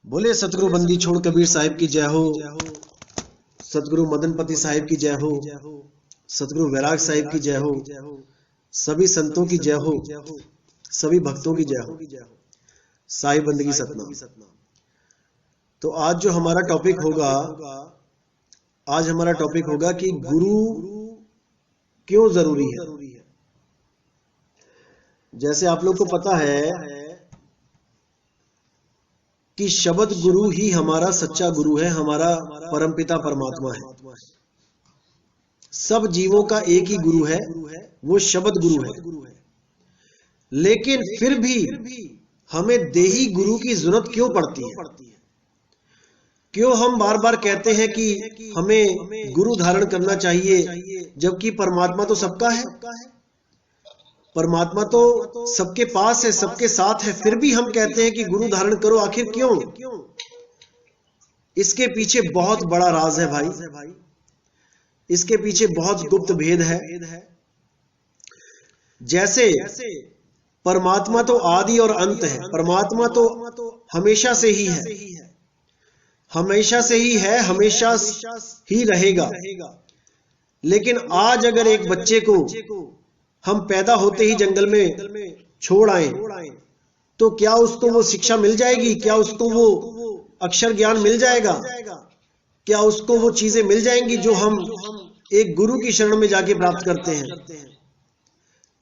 बोले सतगुरु बंदी छोड़ कबीर साहिब की जय हो, सतगुरु मदनपति साहिब की जय हो, सतगुरु वैराग साहिब की जय हो, सभी संतों की जय हो, सभी भक्तों की जय हो। साहिब बंदगी सतनाम। तो आज जो हमारा टॉपिक होगा, आज हमारा टॉपिक होगा कि गुरु क्यों जरूरी है। जैसे आप लोग को पता है कि शब्द गुरु ही हमारा सच्चा गुरु है, हमारा परमपिता परमात्मा है। सब जीवों का एक ही गुरु है, वो शब्द गुरु है। लेकिन फिर भी हमें देही गुरु की जरूरत क्यों पड़ती है? क्यों हम बार बार कहते हैं कि हमें गुरु धारण करना चाहिए, जबकि परमात्मा तो सबका है, परमात्मा तो सबके पास है, सबके साथ है, फिर भी हम कहते हैं कि गुरु धारण करो। आखिर क्यों? इसके पीछे बहुत बड़ा राज है भाई, इसके पीछे बहुत गुप्त भेद है। जैसे परमात्मा तो आदि और अंत है, परमात्मा तो हमेशा से ही है, हमेशा से ही है, हमेशा ही रहेगा। लेकिन आज अगर एक बच्चे को हम पैदा होते ही जंगल में छोड़ आए, तो क्या उसको वो शिक्षा मिल जाएगी? क्या उसको वो अक्षर ज्ञान मिल जाएगा? क्या उसको वो चीजें मिल जाएंगी जो हम एक गुरु की शरण में जाके प्राप्त करते हैं?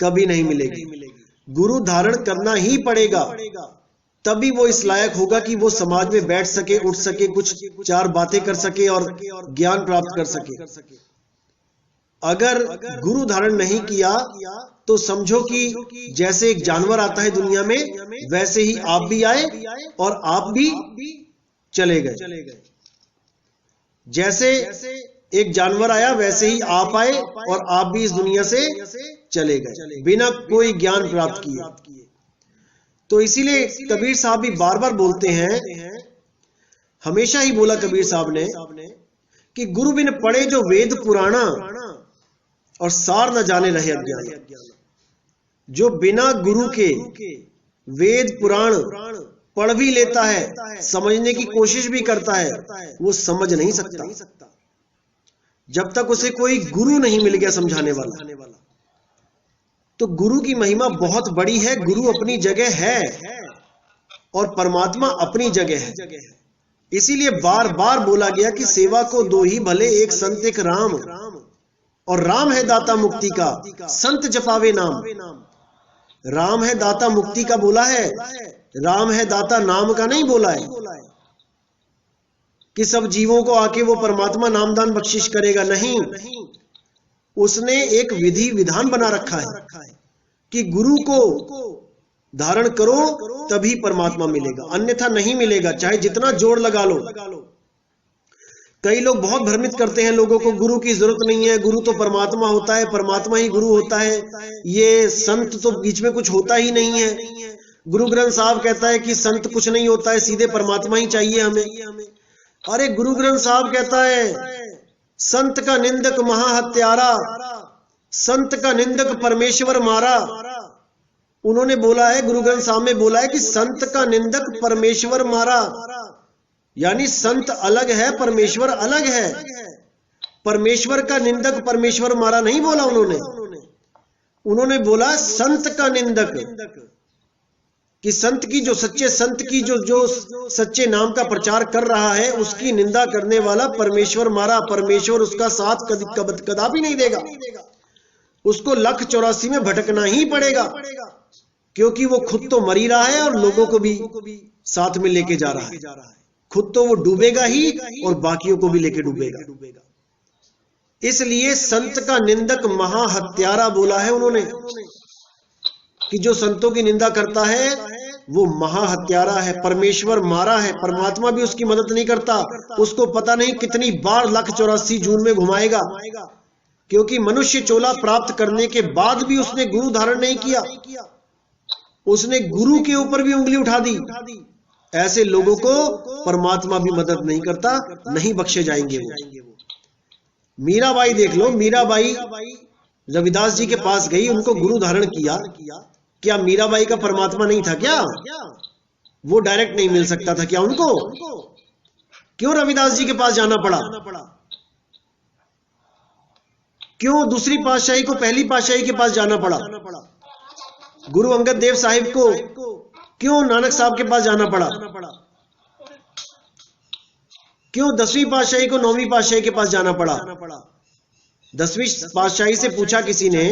कभी नहीं मिलेगी। गुरु धारण करना ही पड़ेगा, तभी वो इस लायक होगा कि वो समाज में बैठ सके, उठ सके, कुछ चार बातें कर सके और ज्ञान प्राप्त कर सके। अगर गुरु धारण नहीं किया तो समझो कि जैसे एक जानवर आता है दुनिया में, वैसे ही आप भी आए और आप भी चले गए। जैसे एक जानवर आया वैसे ही आप आए और आप भी इस दुनिया से चले गए, बिना कोई ज्ञान प्राप्त किए। तो इसीलिए कबीर साहब भी बार बार बोलते हैं, हमेशा ही बोला कबीर साहब ने कि गुरु बिन पढ़े जो वेद पुराना और सार न जाने रहे अज्ञान। जो बिना गुरु के वेद पुराण पढ़ भी लेता है, समझने की कोशिश भी करता है, वो समझ नहीं सकता जब तक उसे कोई गुरु नहीं मिल गया समझाने वाला। तो गुरु की महिमा बहुत बड़ी है। गुरु अपनी जगह है और परमात्मा अपनी जगह है। इसीलिए बार बार बोला गया कि सेवा को दो ही भले, एक संत एक राम, और राम है दाता मुक्ति का, संत जपावे नाम। राम है दाता मुक्ति का बोला है, राम है दाता नाम का नहीं बोला है कि सब जीवों को आके वो परमात्मा नामदान बख्शिश करेगा। नहीं, उसने एक विधि विधान बना रखा है कि गुरु को धारण करो तभी परमात्मा मिलेगा, अन्यथा नहीं मिलेगा, चाहे जितना जोर लगा लो। कई लोग बहुत भ्रमित करते हैं लोगों को, गुरु की जरूरत नहीं है, गुरु तो परमात्मा होता है, परमात्मा ही गुरु होता है, ये संत तो बीच में कुछ होता ही नहीं है। गुरु ग्रंथ साहब कहता है कि संत कुछ नहीं होता है, सीधे परमात्मा ही चाहिए हमें। अरे गुरु ग्रंथ साहब कहता है संत का निंदक महाहत्यारा, संत का निंदक परमेश्वर मारा। उन्होंने बोला है, गुरु ग्रंथ साहब में बोला है कि संत का निंदक परमेश्वर मारा, यानी संत अलग है, परमेश्वर अलग है। परमेश्वर का निंदक परमेश्वर मारा नहीं बोला उन्होंने बोला संत का निंदक, कि संत की जो सच्चे संत की जो सच्चे नाम का प्रचार कर रहा है, उसकी निंदा करने वाला परमेश्वर मारा। परमेश्वर उसका साथ कदापि नहीं देगा, उसको 184 में भटकना ही पड़ेगा, क्योंकि वो खुद तो मर ही रहा है और लोगों को भी साथ में लेके जा रहा है। खुद तो वो डूबेगा ही और बाकियों को भी लेके डूबेगा। इसलिए संत का निंदक महाहत्यारा बोला है उन्होंने, कि जो संतों की निंदा करता है वो महाहत्यारा है, परमेश्वर मारा है। परमात्मा भी उसकी मदद नहीं करता, उसको पता नहीं कितनी बार 184 जून में घुमाएगा, क्योंकि मनुष्य चोला प्राप्त करने के बाद भी उसने गुरु धारण नहीं किया, उसने गुरु के ऊपर भी उंगली उठा दी। ऐसे लोगों को परमात्मा भी मदद नहीं करता, नहीं बख्शे जाएंगे वो। मीराबाई देख लो, मीराबाई रविदास जी के पास गई, उनको गुरु धारण किया। क्या मीराबाई का परमात्मा नहीं था क्या? वो डायरेक्ट नहीं मिल सकता था क्या उनको? क्यों रविदास जी के पास जाना पड़ा? क्यों दूसरी पातशाही को पहली पातशाही के पास जाना पड़ा? गुरु अंगद देव साहिब को क्यों नानक साहब के पास जाना पड़ा? क्यों 10वीं पातशाही को 9वीं पातशाही के पास जाना पड़ा? 10वीं पातशाही से पूछा किसी ने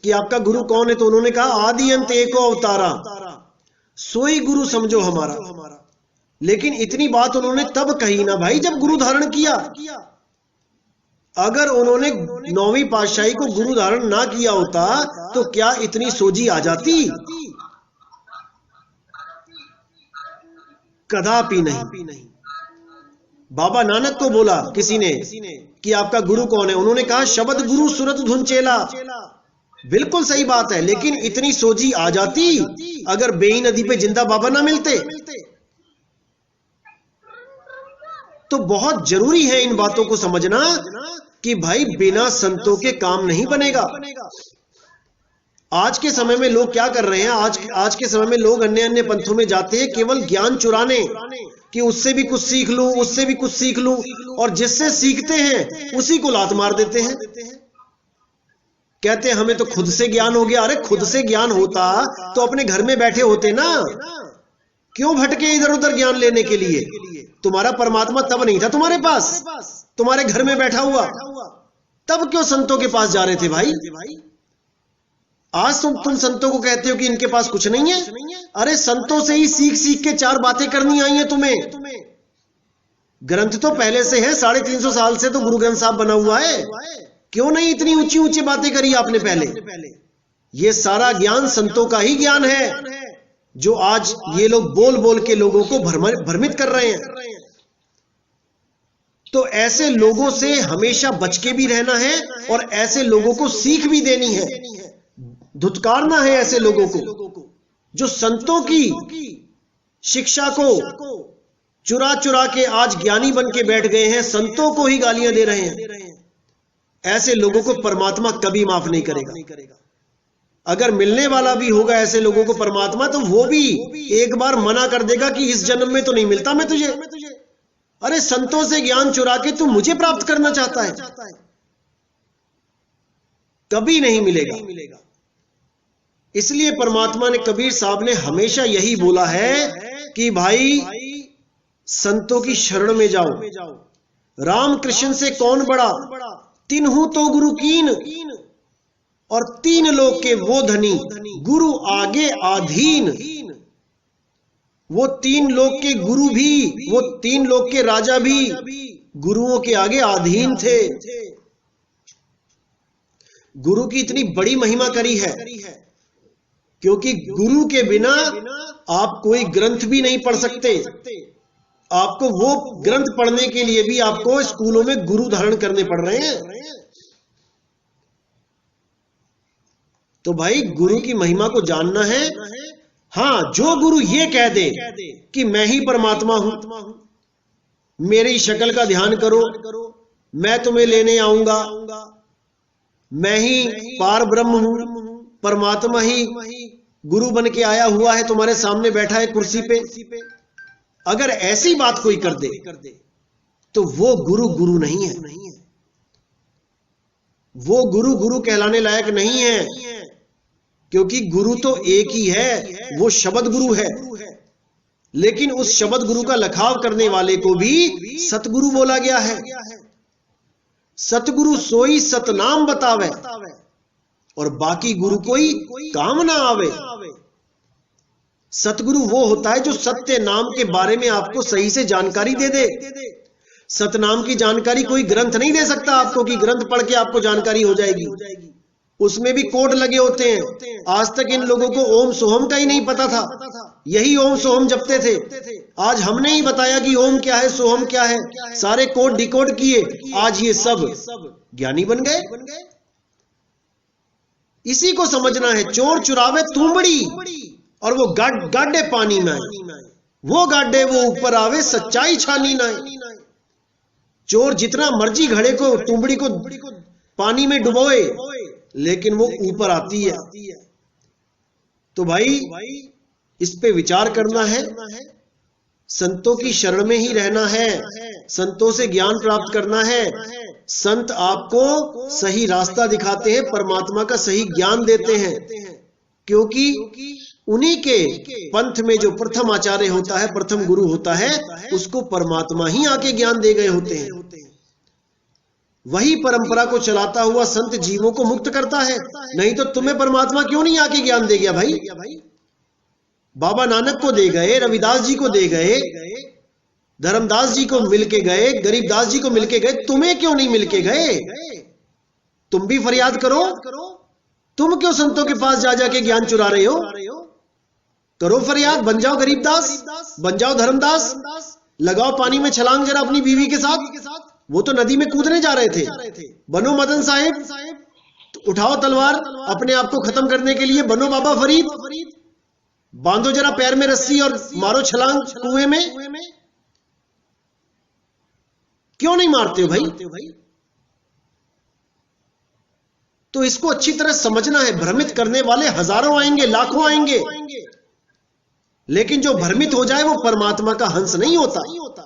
कि आपका गुरु कौन है, तो उन्होंने कहा आदि अंत एको अवतारा, सोई गुरु समझो हमारा। लेकिन इतनी बात उन्होंने तब कही ना भाई जब गुरु धारण किया। अगर उन्होंने 9वीं पातशाही को गुरु धारण ना किया होता तो क्या इतनी सोजी आ जाती? कदापि नहीं। बाबा नानक को बोला किसी ने कि आपका गुरु कौन है, उन्होंने कहा शब्द गुरु सुरत धुन चेला। बिल्कुल सही बात है, लेकिन इतनी सोजी आ जाती अगर बेई नदी पे जिंदा बाबा ना मिलते। तो बहुत जरूरी है इन बातों को समझना कि भाई बिना संतों के काम नहीं बनेगा। आज के समय में लोग क्या कर रहे हैं, आज के समय में लोग अन्य अन्य पंथों में जाते हैं केवल ज्ञान चुराने, कि उससे भी कुछ सीख लूं, उससे भी कुछ सीख लूं, और जिससे सीखते हैं उसी को लात मार देते हैं। कहते हैं हमें तो खुद से ज्ञान हो गया। अरे खुद से ज्ञान होता तो अपने घर में बैठे होते ना, क्यों भटके इधर उधर ज्ञान लेने के लिए? तुम्हारा परमात्मा तब नहीं था तुम्हारे पास, तुम्हारे घर में बैठा हुआ, तब क्यों संतों के पास जा रहे थे भाई? आज तुम संतों को कहते हो कि इनके पास कुछ नहीं है। अरे संतों से ही सीख सीख के 4 बातें करनी आई हैं तुम्हें। ग्रंथ तो पहले से है, 350 साल से तो गुरु ग्रंथ साहब बना हुआ है। क्यों नहीं इतनी ऊंची ऊंची बातें करी आपने पहले? ये सारा ज्ञान संतों का ही ज्ञान है जो आज ये लोग बोल बोल के लोगों को भ्रमित कर रहे हैं। तो ऐसे लोगों से हमेशा बच के भी रहना है और ऐसे लोगों को सीख भी देनी है, धुतकारना है ऐसे लोगों को जो संतों की शिक्षा को चुरा चुरा के आज ज्ञानी बन के बैठ गए हैं, संतों को ही गालियां दे रहे हैं। ऐसे लोगों को परमात्मा कभी माफ नहीं करेगा। अगर मिलने वाला भी होगा ऐसे लोगों को परमात्मा, तो वो भी एक बार मना कर देगा कि इस जन्म में तो नहीं मिलता मैं तुझे। अरे संतों से ज्ञान चुरा के तू मुझे प्राप्त करना चाहता है, कभी नहीं मिलेगा। इसलिए परमात्मा ने, कबीर साहब ने हमेशा यही बोला है कि भाई संतों की शरण में जाओ। राम कृष्ण से कौन बड़ा, तिन्हु तो गुरु कीन, और 3 लोग के वो धनी, गुरु आगे आधीन। वो 3 लोग के गुरु भी, वो 3 लोग के राजा भी गुरुओं के आगे आधीन थे। गुरु की इतनी बड़ी महिमा करी है क्योंकि गुरु के बिना आप कोई ग्रंथ भी नहीं पढ़ सकते। आपको वो ग्रंथ पढ़ने के लिए भी आपको स्कूलों में गुरु धारण करने पड़ रहे हैं। तो भाई गुरु की महिमा को जानना है। हां, जो गुरु ये कह दे कि मैं ही परमात्मा हूं, मेरी शक्ल का ध्यान करो, मैं तुम्हें लेने आऊंगा, मैं ही पार ब्रह्म हूं, परमात्मा ही गुरु बन के आया हुआ है, तुम्हारे सामने बैठा है कुर्सी पे, अगर ऐसी बात कोई कर दे तो वो गुरु नहीं है। वो गुरु कहलाने लायक नहीं है, क्योंकि गुरु तो एक ही है, वो शब्द गुरु है। लेकिन उस शब्द गुरु का लखाव करने वाले को भी सतगुरु बोला गया है। सतगुरु सोई सतनाम बतावे और बाकी गुरु कोई काम ना आवे। सतगुरु वो होता है जो सत्य नाम के बारे में आपको सही से जानकारी दे दे। सतनाम की जानकारी कोई ग्रंथ नहीं दे सकता आपको कि ग्रंथ पढ़ के आपको जानकारी हो जाएगी। उसमें भी कोड लगे होते हैं। आज तक इन लोगों को ओम सोहम का ही नहीं पता था, यही ओम सोहम जपते थे। आज हमने ही बताया कि ओम क्या है, सोहम क्या है, सारे कोड डिकोड किए, आज ये सब ज्ञानी बन गए। इसी को समझना है। चोर चुरावे तुंबड़ी और वो गाड्डे पानी में आए, वो गाड्डे वो ऊपर आवे, सच्चाई छानी ना। चोर जितना मर्जी घड़े को, तुंबड़ी को पानी में डुबोए, लेकिन वो ऊपर आती है। तो भाई इस पे विचार करना है, संतों की शरण में ही रहना है, संतों से ज्ञान प्राप्त करना है। संत आपको सही रास्ता दिखाते हैं, परमात्मा का सही ज्ञान देते हैं, क्योंकि उन्हीं के पंथ में जो प्रथम आचार्य होता है, प्रथम गुरु होता है, उसको परमात्मा ही आके ज्ञान दे गए होते हैं। वही परंपरा को चलाता हुआ संत जीवों को मुक्त करता है। नहीं तो तुम्हें परमात्मा क्यों नहीं आके ज्ञान दे गया भाई? बाबा नानक को दे गए, रविदास जी को दे गए, धर्मदास जी को मिलके गए, गरीबदास जी को मिलके गए, तुम्हें क्यों नहीं मिलके गए? तुम भी फरियाद करो। तुम क्यों संतों के पास जा जाके ज्ञान चुरा रहे हो? करो फरियाद, बन जाओ गरीबदास, बन जाओ धर्मदास, लगाओ पानी में छलांग जरा अपनी बीवी के साथ। वो तो नदी में कूदने जा रहे थे। बनो मदन साहिब, उठाओ तलवार अपने आप को खत्म करने के लिए, बनो बाबा फरीद, बांधो जरा पैर में रस्सी और मारो छलांग कुएं में। क्यों नहीं मारते हो भाई? तो इसको अच्छी तरह समझना है। भ्रमित करने वाले हजारों आएंगे, लाखों आएंगे, लेकिन जो भ्रमित हो जाए वो परमात्मा का हंस नहीं होता।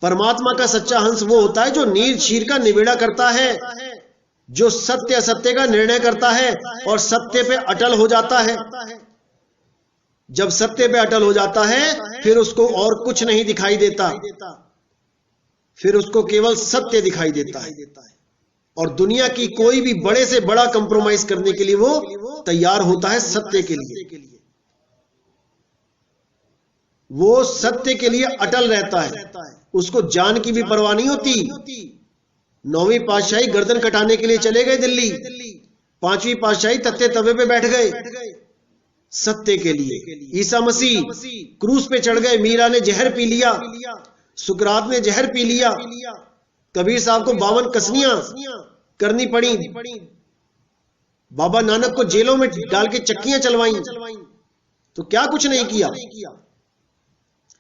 परमात्मा का सच्चा हंस वो होता है जो नीर शीर का निबेड़ा करता है, जो सत्य असत्य का निर्णय करता है और सत्य पे अटल हो जाता है। जब सत्य पे अटल हो जाता है, फिर उसको और कुछ नहीं दिखाई देता, फिर उसको केवल सत्य दिखाई देता है। और दुनिया की कोई भी बड़े से बड़ा कंप्रोमाइज करने के लिए वो तैयार होता है सत्य के लिए। वो सत्य के लिए अटल रहता है, उसको जान की भी परवाह नहीं होती। 9वीं पातशाही गर्दन कटाने के लिए चले गए दिल्ली, 5वीं पातशाही तत्ते तवे पे बैठ गए सत्य के लिए। ईसा मसीह क्रूस पे चढ़ गए, मीरा ने जहर पी लिया, सुकरात ने जहर पी लिया, कबीर साहब को 52 कसनियां करनी पड़ी, बाबा नानक को जेलों में डाल के चक्कियां चलवाई, तो क्या कुछ नहीं किया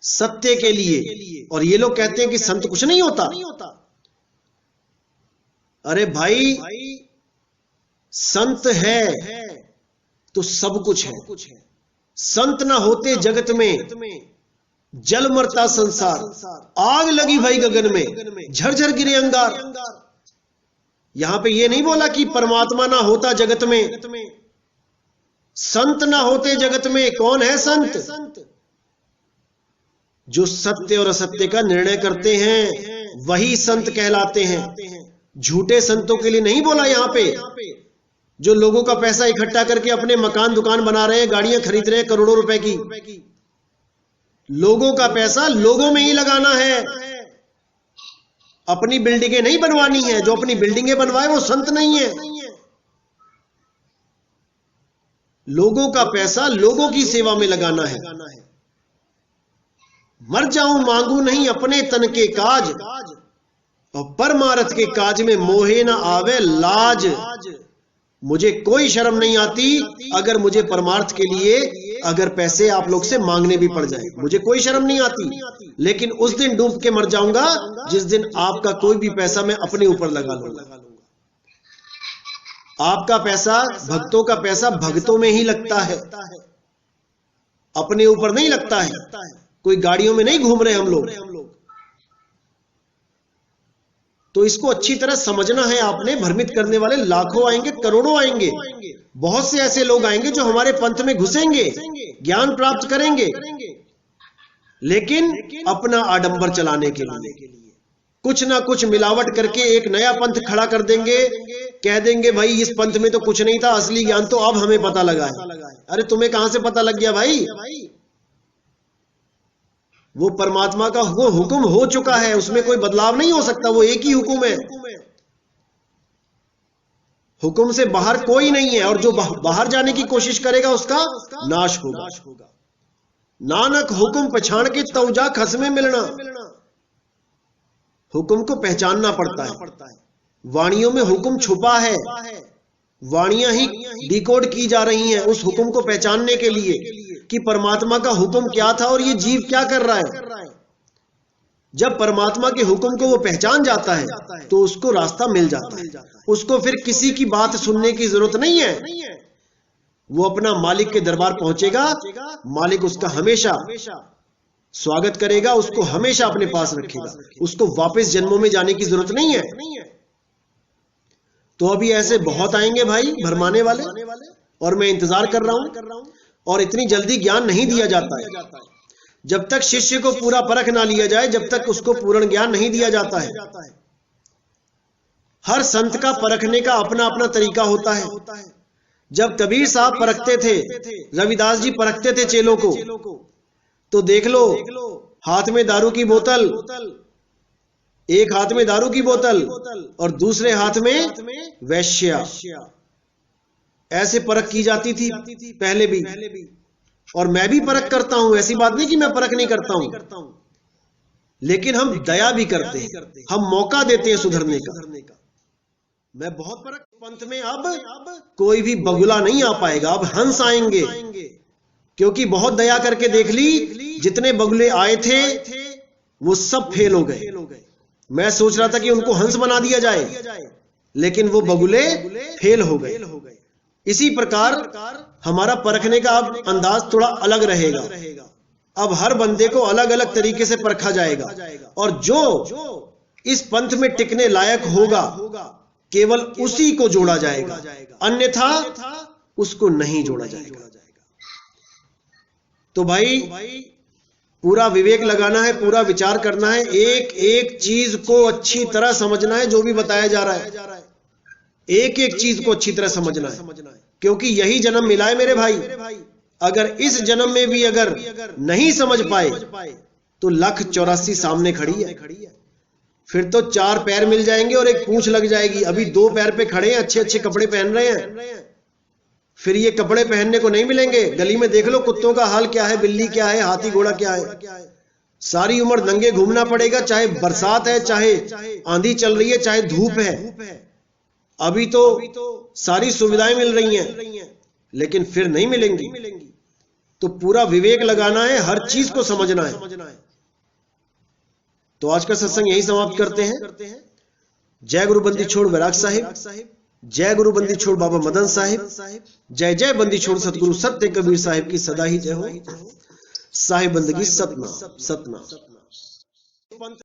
सत्य के लिए। और ये लोग कहते हैं कि संत कुछ नहीं होता। अरे भाई, संत है तो सब कुछ है। संत ना होते जगत में जल मरता संसार, आग लगी भाई गगन में, झरझर गिरे अंगार। यहां पे ये नहीं बोला कि परमात्मा ना होता जगत में, संत ना होते जगत में। कौन है संत? जो सत्य और असत्य का निर्णय करते हैं, वही संत कहलाते हैं। झूठे संतों के लिए नहीं बोला यहां पे, जो लोगों का पैसा इकट्ठा करके अपने मकान दुकान बना रहे हैं, गाड़ियां खरीद रहे हैं करोड़ों रुपए की। लोगों का पैसा लोगों में ही लगाना है, अपनी बिल्डिंगें नहीं बनवानी है। जो अपनी बिल्डिंगें बनवाए वो संत नहीं है। लोगों का पैसा लोगों की सेवा में लगाना है। मर जाऊं मांगू नहीं अपने तन के काज, और परमारथ के काज में मोहे ना आवे लाज। मुझे कोई शर्म नहीं आती अगर मुझे परमार्थ के लिए अगर पैसे आप लोग से मांगने भी पड़ जाए, मुझे कोई शर्म नहीं आती। लेकिन उस दिन डूब के मर जाऊंगा जिस दिन आपका कोई भी पैसा मैं अपने ऊपर लगा लूंगा। आपका पैसा, भक्तों का पैसा भक्तों में ही लगता है, अपने ऊपर नहीं लगता है। कोई गाड़ियों में नहीं घूम रहे हम लोग। तो इसको अच्छी तरह समझना है आपने। भ्रमित करने वाले लाखों आएंगे, करोड़ों आएंगे। बहुत से ऐसे लोग आएंगे जो हमारे पंथ में घुसेंगे, ज्ञान प्राप्त करेंगे, लेकिन अपना आडंबर चलाने के लिए कुछ ना कुछ मिलावट करके एक नया पंथ खड़ा कर देंगे। कह देंगे भाई इस पंथ में तो कुछ नहीं था, असली ज्ञान तो अब हमें पता लगा है। अरे तुम्हें कहां से पता लग गया भाई? वो परमात्मा का वो हुक्म हो चुका है, उसमें कोई बदलाव नहीं हो सकता। वो एक ही हुक्म है, हुक्म से बाहर कोई नहीं है। और जो बाहर जाने की कोशिश करेगा उसका नाश होगा। नानक हुक्म पहचान के तौजा खस में मिलना। हुक्म को पहचानना पड़ता है। वाणियों में हुक्म छुपा है, वाणियां ही डिकोड की जा रही हैं उस हुक्म को पहचानने के लिए कि परमात्मा का हुक्म क्या था और ये जीव क्या कर रहा है। जब परमात्मा के हुक्म को वो पहचान जाता है तो उसको रास्ता मिल जाता है। उसको फिर किसी की बात सुनने की जरूरत नहीं है। वो अपना मालिक के दरबार पहुंचेगा, मालिक उसका हमेशा स्वागत करेगा, उसको हमेशा अपने पास रखेगा, उसको वापस जन्मों में जाने की जरूरत नहीं है। तो अभी ऐसे बहुत आएंगे भाई भरमाने वाले, और मैं इंतजार कर रहा हूं। और इतनी जल्दी ज्ञान नहीं दिया जाता है। जब तक शिष्य को पूरा परख ना लिया जाए, जब तक उसको पूर्ण ज्ञान नहीं दिया जाता है। हर संत का परखने का अपना अपना तरीका होता है। जब कबीर साहब परखते थे, रविदास जी परखते थे चेलों को, तो देख लो, हाथ में दारू की बोतल, एक हाथ में दारू की बोतल और दूसरे हाथ में वैश्या, ऐसे परख की जाती थी पहले भी। और मैं भी परख करता हूं, ऐसी बात नहीं कि मैं परख नहीं करता हूं, लेकिन हम दया भी करते हैं, हम मौका देते हैं सुधरने का। मैं बहुत परख। पंथ में अब कोई भी बगुला नहीं आ पाएगा, अब हंस आएंगे, क्योंकि बहुत दया करके देख ली, जितने बगुले आए थे वो सब फेल हो गए। मैं सोच रहा था कि उनको हंस बना दिया जाए, लेकिन वो बगुले फेल हो गए। इसी प्रकार हमारा परखने का अब अंदाज थोड़ा अलग रहेगा। अब हर बंदे को अलग अलग तरीके से परखा जाएगा, और जो इस पंथ में टिकने लायक होगा केवल उसी को जोड़ा जाएगा, अन्यथा उसको नहीं जोड़ा जाएगा। तो भाई पूरा विवेक लगाना है, पूरा विचार करना है, एक एक चीज को अच्छी तरह समझना है। जो भी बताया जा रहा है एक एक चीज को अच्छी तरह समझना है, क्योंकि यही जन्म मिला है मेरे भाई। अगर इस जन्म में भी अगर नहीं समझ पाए तो 1,84 सामने खड़ी है। फिर तो 4 पैर मिल जाएंगे और एक पूंछ लग जाएगी। अभी 2 पैर पे खड़े हैं, अच्छे अच्छे कपड़े पहन रहे हैं, फिर ये कपड़े पहनने को नहीं मिलेंगे। गली में देख लो कुत्तों का हाल क्या है, बिल्ली क्या है, हाथी घोड़ा क्या है। सारी उम्र नंगे घूमना पड़ेगा, चाहे बरसात है, चाहे आंधी चल रही है, चाहे धूप है। अभी तो सारी सुविधाएं मिल रही हैं, लेकिन फिर नहीं मिलेंगी। तो पूरा विवेक लगाना है, हर चीज को समझना है। तो आज का सत्संग यही समाप्त करते हैं। जय गुरु बंदी छोड़ वैराग साहिब, जय गुरु बंदी छोड़ बाबा मदन साहिब, जय जय बंदी छोड़ सतगुरु सत्य कबीर साहिब की सदा ही जय हो। साहिब बंदगी सतना सतना।